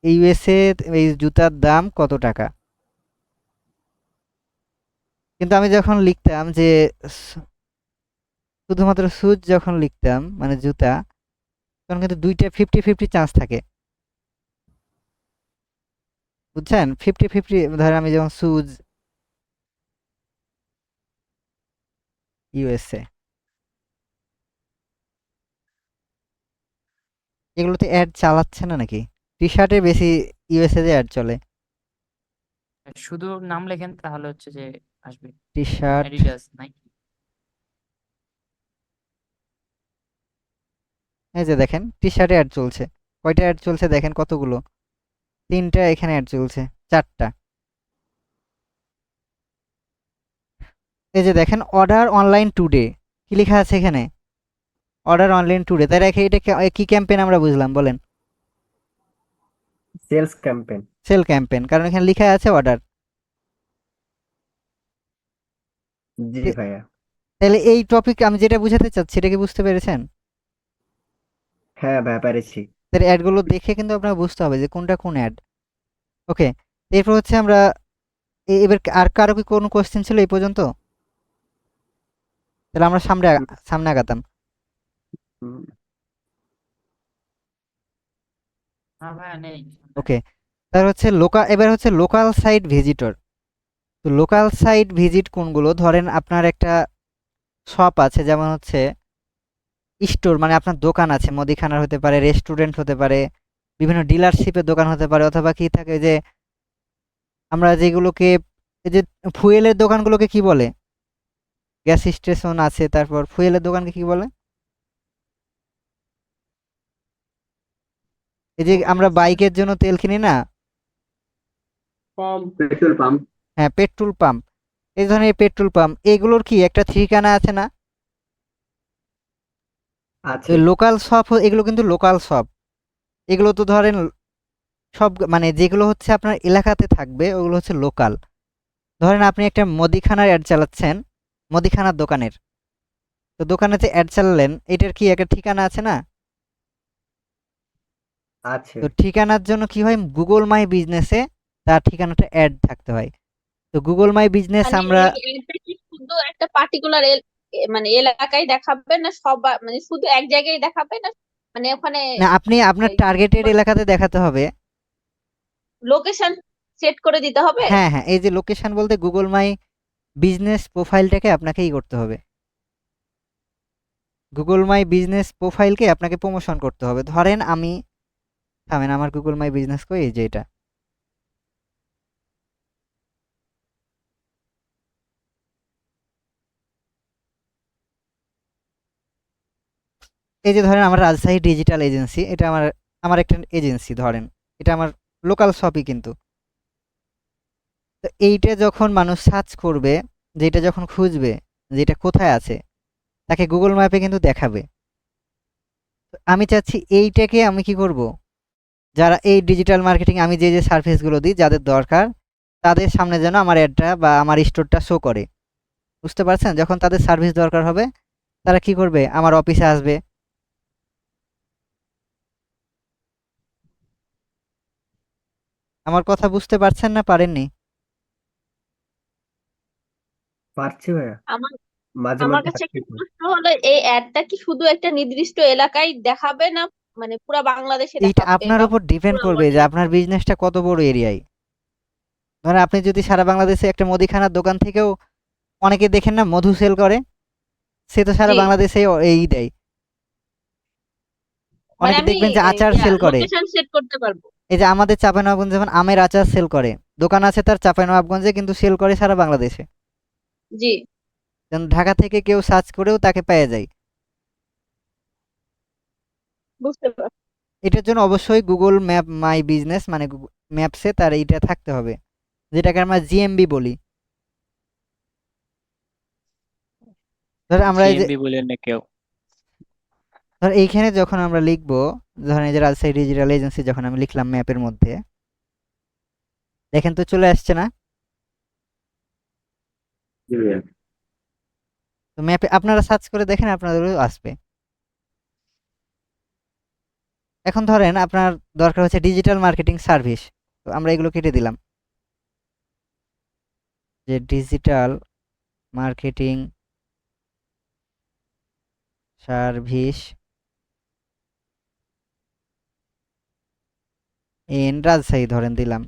ইউএসএ এই জুতার দাম কত টাকা। কিন্তু আমি যখন লিখতাম যে স- শুধুমাত্র শুজ যখন লিখতাম মানে জুতা, তখন কিন্তু দুইটা 50-50 চান্স থাকে, বুঝছেন? 50-50, ধরেন আমি যখন শুজ ইউএসএ, এগুলোতে অ্যাড চালাচ্ছে না নাকি? টি শার্টে বেশি ইউএসএ তে অ্যাড চলে। শুধু নাম লেখেন তাহলে হচ্ছে যে আসবে টি শার্ট, অ্যাডিডাস, নাইকি। এই যে দেখেন টি শার্টে অ্যাড চলছে। কয়টা অ্যাড চলছে দেখেন, কতগুলো, 3টা এখানে অ্যাড চলছে, 4টা। এই যে দেখেন অর্ডার অনলাইন টুডে, কি লেখা আছে এখানে? অর্ডার অনলাইন টুডে, তাই রেখে এটা কি ক্যাম্পেইন আমরা বুঝলাম বলেন? Sales campaign. সেল ক্যাম্পেইন, কারণ এখানে লেখা আছে অর্ডার। জি ভাইয়া। তাহলে এই টপিক আমি যেটা বুঝাতে চাচ্ছি এটা কি বুঝতে পেরেছেন? হ্যাঁ ভাইয়া, পেরেছি। তাহলে অ্যাডগুলো দেখে কিন্তু আপনাকে বুঝতে হবে যে কোনটা কোন অ্যাড। ওকে, এরপর হচ্ছে আমরা এবার আর কারো কি কোনো কোশ্চেন ছিল এই পর্যন্ত? তাহলে আমরা সামনে আগাতাম। হুম, হ্যাঁ ভাইয়া নেই। ওকে, তার হচ্ছে এবার হচ্ছে লোকাল সাইট ভিজিটর। তো লোকাল সাইট ভিজিট কোনগুলো, ধরেন আপনার একটা শপ আছে, যেমন হচ্ছে স্টোর, মানে আপনার দোকান আছে, মুদিখানার হতে পারে, রেস্টুরেন্ট হতে পারে, বিভিন্ন ডিলারশিপের দোকান হতে পারে, অথবা কি থাকে যে আমরা যেগুলোকে, এই যে ফুয়েলের দোকানগুলোকে কি বলে? গ্যাস স্টেশন আছে, তারপর ফুয়েলের দোকানকে কি বলে? এই যে আমরা বাইকের জন্য তেল কিনি না, পেট্রোল পাম্প হ্যাঁ পেট্রোল পাম্প, এই ধরনের পেট্রোল পাম্প, এগুলোর কি একটা ঠিকানা আছে না? আছে। লোকাল শপ, এগুলো কিন্তু লোকাল শপ। এগুলো তো ধরেন সব, মানে যেগুলো হচ্ছে আপনার এলাকাতে থাকবে ওগুলো হচ্ছে লোকাল। ধরেন আপনি একটা মুদিখানার অ্যাড চালাচ্ছেন, মুদিখানার দোকানের, তো দোকানে যে অ্যাড চালালেন এটার কি একটা ঠিকানা আছে না? আছে। তো ঠিকানার জন্য কি হয়, গুগল মাই বিজনেসে তার ঠিকানাটা অ্যাড থাকতে হয়। তো গুগল মাই বিজনেস মানে আমরা এই এটা কি শুধু একটা পার্টিকুলার মানে এলাকায় দেখাবে না সব, মানে শুধু এক জায়গায় দেখাবে না, মানে ওখানে না, আপনি আপনার টার্গেটেড এলাকাতে দেখাতে হবে। লোকেশন সেট করে দিতে হবে? হ্যাঁ হ্যাঁ, এই যে লোকেশন বলতে গুগল মাই বিজনেস প্রোফাইলটাকে আপনাকে করতে হবে। গুগল মাই বিজনেস প্রোফাইলকে আপনাকে প্রমোশন করতে হবে। ধরেন আমি, থামেন, আমার গুগল মাই বিজনেস কই, এই যে এটা। এই যে ধরেন আমার রাজশাহী ডিজিটাল এজেন্সি, এটা আমার আমার একটা এজেন্সি ধরেন, এটা আমার লোকাল শপই কিন্তু। তো এইটা যখন মানুষ সার্চ করবে, যেটা যখন খুঁজবে যেটা কোথায় আছে, তাকে গুগল ম্যাপে কিন্তু দেখাবে। তো আমি চাচ্ছি এইটাকে আমি কি করব, যারা এই ডিজিটাল মার্কেটিং আমি যে যে সার্ভিসগুলো দিই যাদের দরকার, তাদের সামনে যেন আমার অ্যাডটা বা আমার স্টোরটা শো করে। বুঝতে পারছেন? যখন তাদের সার্ভিস দরকার হবে, তারা কি করবে, আমার অফিসে আসবে। আমার কথা বুঝতে পারছেন না পারেননি? পারছি ভাইয়া, আমার মাঝে আমার মধ্যে কাছে একটা আসছে। প্রশ্ন হলো, এই অ্যাডটা কি শুধু একটা নির্দিষ্ট এলাকায় দেখাবে না, মানে পুরো বাংলাদেশে এইটা দেখাবে আপনার বা উপর ডিপেন্ড পুরো করবে ওয়ার্ল্ডে যে আপনার দেখাবে? বিজনেসটা কত বড় এরিয়ায়। ধরেন আপনি যদি সারা বাংলাদেশে একটা মুদিখানার দোকান থেকেও, অনেকে দেখেন না মধু সেল করে, সে তো সারা জি, বাংলাদেশে এই দেয়। মানে অনেকে আমি দেখবেন যে আচার সেল করে। লোকেশন সেট করতে পারবো? এই যে আমাদের চাঁপাইনবাবগঞ্জে যেমন আমের আচার সেল করে, দোকান আছে তার চাঁপাইনবাবগঞ্জে, কিন্তু সেল করে সারা বাংলাদেশে। জি, যেন ঢাকা থেকে কেউ সার্চ করেও তাকে পেয়ে যায়। বুঝতে পারছি। এটার জন্য অবশ্যই গুগল ম্যাপ মাই বিজনেস মানে ম্যাপসে তার এইটা থাকতে হবে, যেটাকে আমরা জিএমবি বলি। ধর আমরা এই যে, জিএমবি বলেন না কেউ। ধর এইখানে যখন আমরা লিখবো, ধরেন এই যে রাজশাহী ডিজিটাল এজেন্সি যখন আমি লিখলাম ম্যাপের মধ্যে, দেখেন তো চলে আসছে না? তো ম্যাপে আপনারা সার্চ করে দেখেন, আপনাদেরও আসবে। এখন ধরেন আপনার দরকার হচ্ছে ডিজিটাল মার্কেটিং সার্ভিস, তো আমরা এগুলো কেটে দিলাম, যে digital marketing service in Rajshahi ধরেন দিলাম।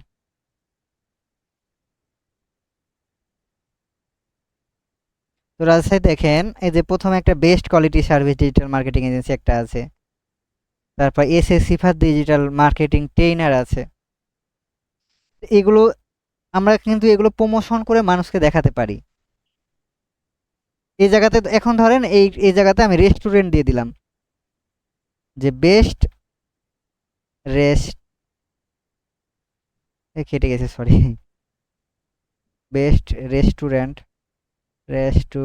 তো রাজশাহী দেখেন এই যে প্রথমে একটা best quality service digital marketing agency একটা আছে, তারপর এসএ সিফাত ডিজিটাল মার্কেটিং ট্রেইনার আছে। এগুলো আমরা কিন্তু এগুলো প্রমোশন করে মানুষকে দেখাতে পারি। এই জায়গাতে এখন ধরেন এই জায়গাতে আমি রেস্টুরেন্ট দিয়ে দিলাম, যে বেস্ট রেস্ট, কেটে গেছে সরি, বেস্ট রেস্টুরেন্ট, রেস্টু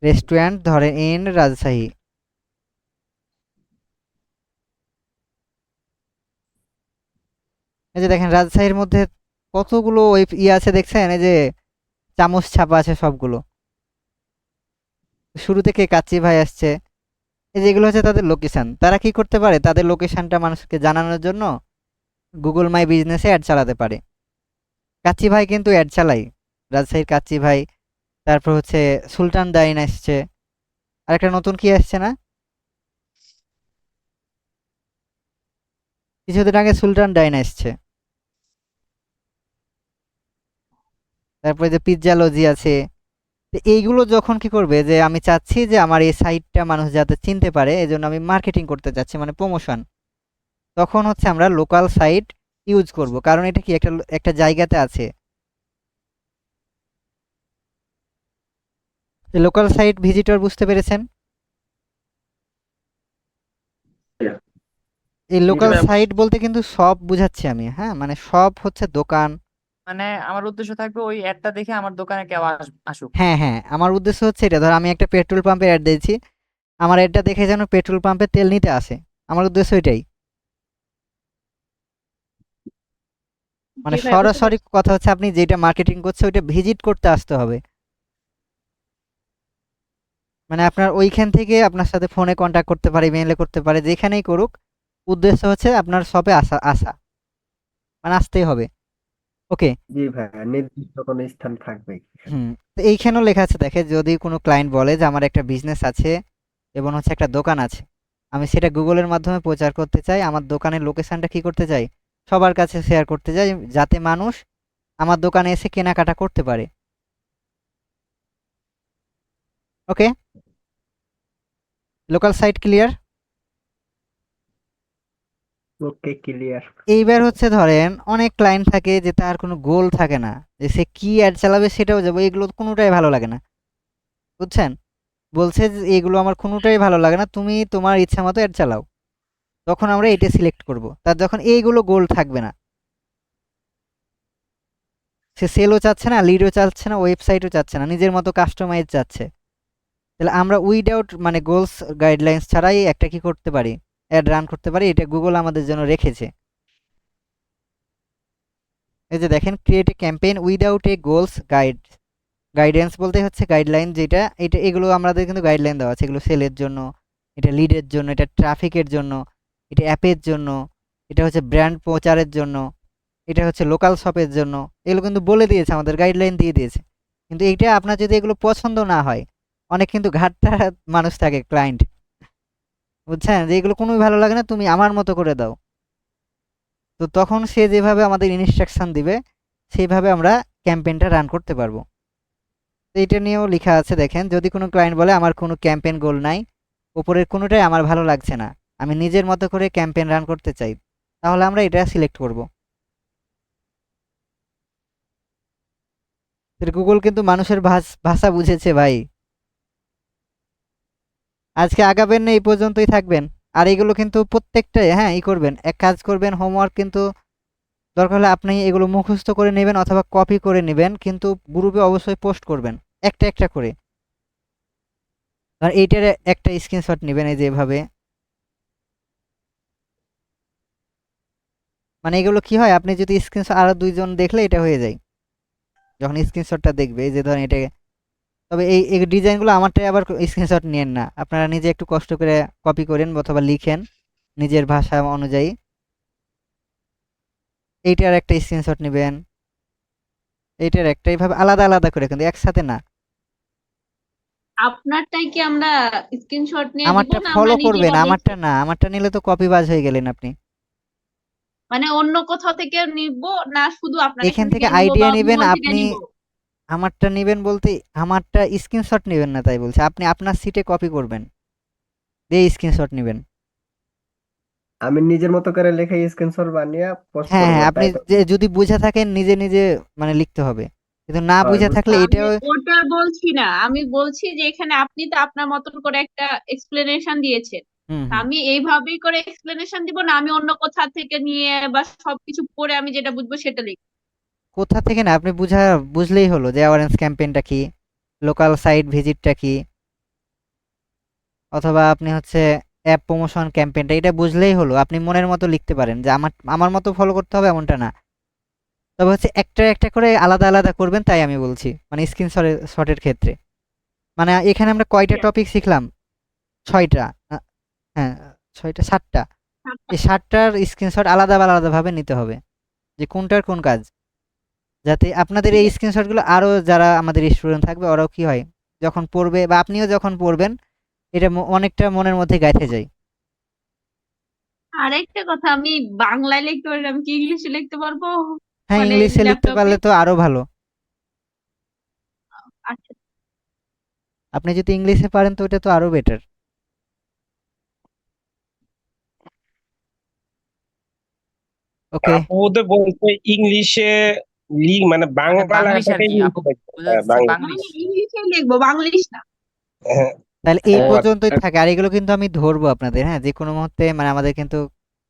রেস্টুরেন্ট ধরেন ইন রাজশাহী। এই যে দেখেন রাজশাহীর মধ্যে কতগুলো ওই আছে দেখছেন, এই যে চামচ ছাপা আছে সবগুলো। শুরু থেকে কাচ্চি ভাই আসছে। এই যে এগুলো হচ্ছে তাদের লোকেশন। তারা কি করতে পারে, তাদের লোকেশনটা মানুষকে জানানোর জন্য গুগল মাই বিজনেসে অ্যাড চালাতে পারে। কাচ্চি ভাই কিন্তু অ্যাড চালাই, রাজশাহীর কাচ্চি ভাই। তারপর হচ্ছে সুলতান ডাইন আসছে, আরেকটা নতুন কি আসছে না কিছুদিন আগে, সুলতান ডাইন আসছে। তারপরে যে পিৎজা লজি আছে। তো এইগুলো যখন কি করবে, যে আমি চাচ্ছি যে আমার এই সাইটটা মানুষ যাতে চিনতে পারে, এই জন্য আমি মার্কেটিং করতে চাচ্ছি মানে প্রমোশন, তখন হচ্ছে আমরা লোকাল সাইট ইউজ করব, কারণ এটা কি একটা একটা জায়গাতে আছে। লোকাল সাইট ভিজিটর বুঝতে পেরেছেন? এই জি লোকাল ভাইয়া। সাইট বলতে কিন্তু সব বুঝাচ্ছি আমি, হ্যাঁ, মানে সব হচ্ছে দোকান। মানে আমার উদ্দেশ্য থাকবে ওই অ্যাডটা দেখে আমার দোকানে কেউ আসুক। হ্যাঁ হ্যাঁ, আমার উদ্দেশ্য হচ্ছে এটা। ধর আমি একটা পেট্রোল পাম্পের অ্যাড দিয়েছি, আমার অ্যাডটা দেখে যেন পেট্রোল পাম্পে তেল নিতে আসে, আমার উদ্দেশ্য এটাই। জি মানে ভাই, বুঝতে সরাসরি পারছি। কথা হচ্ছে আপনি যেটা মার্কেটিং করছে ওইটা ভিজিট করতে আসতে হবে। মানে আপনার ওইখান থেকে আপনার সাথে ফোনে কন্ট্যাক্ট করতে পারে, ইমেইলে করতে পারে, যেখানেই করুক, উদ্দেশ্য হচ্ছে আপনার শপে আসা, মানে আসতেই হবে। ওকে। জি ভাইয়া, নির্দিষ্ট কোনো স্থান থাকবে। তো এইখানেও লেখা আছে, দেখে যদি কোনো ক্লায়েন্ট বলে যে আমার একটা বিজনেস আছে এবং হচ্ছে একটা দোকান আছে, আমি সেটা গুগলের মাধ্যমে প্রচার করতে চাই, আমার দোকানের লোকেশনটা কি করতে চাই, সবার কাছে শেয়ার করতে চাই, যাতে মানুষ আমার দোকানে এসে কেনাকাটা করতে পারে। ওকে, লোকাল সাইট ক্লিয়ার। ওকে, ক্লিয়ার। এইবার হচ্ছে ধরেন অনেক ক্লায়েন্ট থাকে যে তার কোনো গোল থাকে না, যে সে কি অ্যাড চালাবে সেটাও যাবে, এগুলো কোনোটাই ভালো লাগে না, বুঝছেন? বলছে যে এগুলো আমার কোনোটাই ভালো লাগে না, তুমি তোমার ইচ্ছা মতো অ্যাড চালাও। তখন আমরা এটা সিলেক্ট করব। তার যখন এইগুলো গোল থাকবে না, সে সেলও চাচ্ছে না, লিডও চাচ্ছে না, ওয়েবসাইটও চাচ্ছে না, নিজের মতো কাস্টমাইজ চাচ্ছে, তাহলে আমরা উইদাউট মানে গোলস গাইডলাইন্স ছাড়াই একটা কি করতে পারি, অ্যাড রান করতে পারি। এটা গুগল আমাদের জন্য রেখেছে। এই যে দেখেন, create a campaign without a goals guidance বলতে হচ্ছে গাইডলাইন, যেটা এটা এগুলো আমাদের কিন্তু গাইডলাইন দেওয়া আছে, এগুলো সেলের জন্য, এটা লিডের জন্য, এটা ট্রাফিকের জন্য, এটা অ্যাপের জন্য, এটা হচ্ছে ব্র্যান্ড প্রচারের জন্য, এটা হচ্ছে লোকাল শপের জন্য, এগুলো কিন্তু বলে দিয়েছে, আমাদের গাইডলাইন দিয়ে দিয়েছে। কিন্তু এইটা আপনার যদি এগুলো পছন্দ না হয়, অনেক কিন্তু ঘাটটা মানুষ থাকে ক্লায়েন্ট, বুঝছেন, যে এগুলো কোনোই ভালো লাগে না, তুমি আমার মতো করে দাও। তো তখন সে যেভাবে আমাদের ইনস্ট্রাকশন দিবে সেইভাবে আমরা ক্যাম্পেইনটা রান করতে পারবো। তো এটা নিয়েও লেখা আছে, দেখেন, যদি কোনো ক্লায়েন্ট বলে আমার কোনো ক্যাম্পেইন গোল নাই, উপরের কোনোটাই আমার ভালো লাগছে না, আমি নিজের মতো করে ক্যাম্পেইন রান করতে চাই, তাহলে আমরা এটা সিলেক্ট করব। গুগল কিন্তু মানুষের ভাষা বুঝেছে ভাই। আজকে আগাবেন না, এই পর্যন্তই থাকবেন। আর এগুলো কিন্তু প্রত্যেকটাই, হ্যাঁ, করবেন, এক কাজ করবেন, হোমওয়ার্ক কিন্তু দরকার হলে আপনি এগুলো মুখস্থ করে নেবেন অথবা কপি করে নেবেন, কিন্তু গ্রুপে অবশ্যই পোস্ট করবেন একটা একটা করে। আর এইটার একটা স্ক্রিনশট নেবেন, এই যে এভাবে। মানে এগুলো কি হয়, আপনি যদি স্ক্রিনশট আরো দুইজন দেখলে এটা হয়ে যায়, যখন স্ক্রিনশটটা দেখবে, এই যে ধরেন এটা। তবে এই ডিজাইনগুলো আমারটাই আবার স্ক্রিনশট নিয়েন না, আপনারা নিজে একটু কষ্ট করে কপি করেন অথবা লিখেন নিজের ভাষা অনুযায়ী। এইটার একটা স্ক্রিনশট নেবেন, এইটার একটা, এইভাবে আলাদা আলাদা করে, কিন্তু একসাথে না। আপনারটাই কি আমরা স্ক্রিনশট নিয়ে দিব আমারটা না আমরা ফলো করবেন, নিজেরা আমারটা দেখে না, আমারটা নিলে তো কপিবাজ হয়ে গেলেন আপনি। মানে অন্য কোথাও থেকে নিব না শুধু আপনার এখান এখান থেকে থেকে নিব বা আইডিয়া নেবেন গুগল থেকে আপনি। নিব? আমারটা নেবেন বলতে আমারটা স্ক্রিনশট নেবেন না, তাই বলছি, আপনি আপনার সিটে কপি করবেন, দিয়ে স্ক্রিনশট নেবেন। আমি নিজের মতো করে লেখা স্ক্রিনশট বানিয়ে পোস্ট হ্যাঁ করব, হ্যাঁ, আপনি তাই তো? যে যদি বুঝে থাকেন নিজে নিজে মানে লিখতে হবে, কিন্তু না হয়, বুঝে বুঝতে থাকলে আমি এটাও। ওটা বলছি না, আমি বলছি যে এখানে আপনি তো আপনার মতন করে একটা এক্সপ্লেনেশন দিয়েছেন, হুম তা হুম। আমি এইভাবেই করে এক্সপ্লেনেশন দিব না আমি অন্য কোথা থেকে নিয়ে বা সবকিছু পড়ে আমি যেটা বুঝবো সেটা লিখবো? কোথা থেকে না, আপনি বুঝলেই হলো যে অ্যাওয়ারেন্স ক্যাম্পেইনটা কি, লোকাল সাইট ভিজিটটা কি, অথবা আপনি হচ্ছে অ্যাপ প্রমোশন ক্যাম্পেইনটা, এটা বুঝলেই হলো। আপনি মনের মতো লিখতে পারেন, যে আমার আমার মতো ফলো করতে হবে এমনটা না। তবে হচ্ছে একটা একটা করে আলাদা আলাদা করবেন, তাই আমি বলছি, মানে শটের ক্ষেত্রে। মানে এখানে আমরা কয়টা টপিক শিখলাম? 6টা। হ্যাঁ, 6টা, 7টা। এই 7টার স্ক্রিনশট আলাদা আলাদাভাবে নিতে হবে, যে কোনটার কোন কাজ, যাতে আপনাদের ঠিক এই আছে। স্ক্রিনশটগুলো আরও যারা আমাদের স্টুডেন্ট থাকবে ওরাও কি হয়, যখন পড়বে বা আপনিও যখন পড়বেন, এটা অনেকটা মনের মধ্যে গাঁথে যায়। আরেকটা কথা, আমি বাংলায় লিখতে পারি না, আমি কি ইংলিশে লিখতে পারবো হ্যাঁ, মানে ইংলিশে লিখতে ল্যাপটপে? পারলে তো আরো ভালো। আচ্ছা, আপনি যদি ইংলিশে পারেন তো ওটা তো আরো বেটার। ওকে। আপু ওদের বলতে ইংলিশে মানে মানে বাংলা বাংলিশ আর লেখাটাই কি আপু, লিখতে হবে। বোঝা হ্যাঁ, যাচ্ছে বাংলা। বাংলিশ। আমি ইংলিশে লিখবো, বাংলিশ না। হ্যাঁ, তাহলে এই ও পর্যন্তই আচ্ছা। থাকে, আর এগুলো কিন্তু আমি ধরবো আপনাদের, হ্যাঁ, যে কোনো মুহূর্তে, মানে আমাদের কিন্তু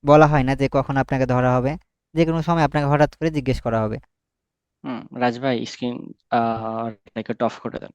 বলা হয় না যে কখন আপনাকে ধরা হবে, যে কোনো সময় আপনাকে হঠাৎ করে জিজ্ঞেস করা হবে। রাজ ভাই স্ক্রিন রেকর্ড অফ করে দেন।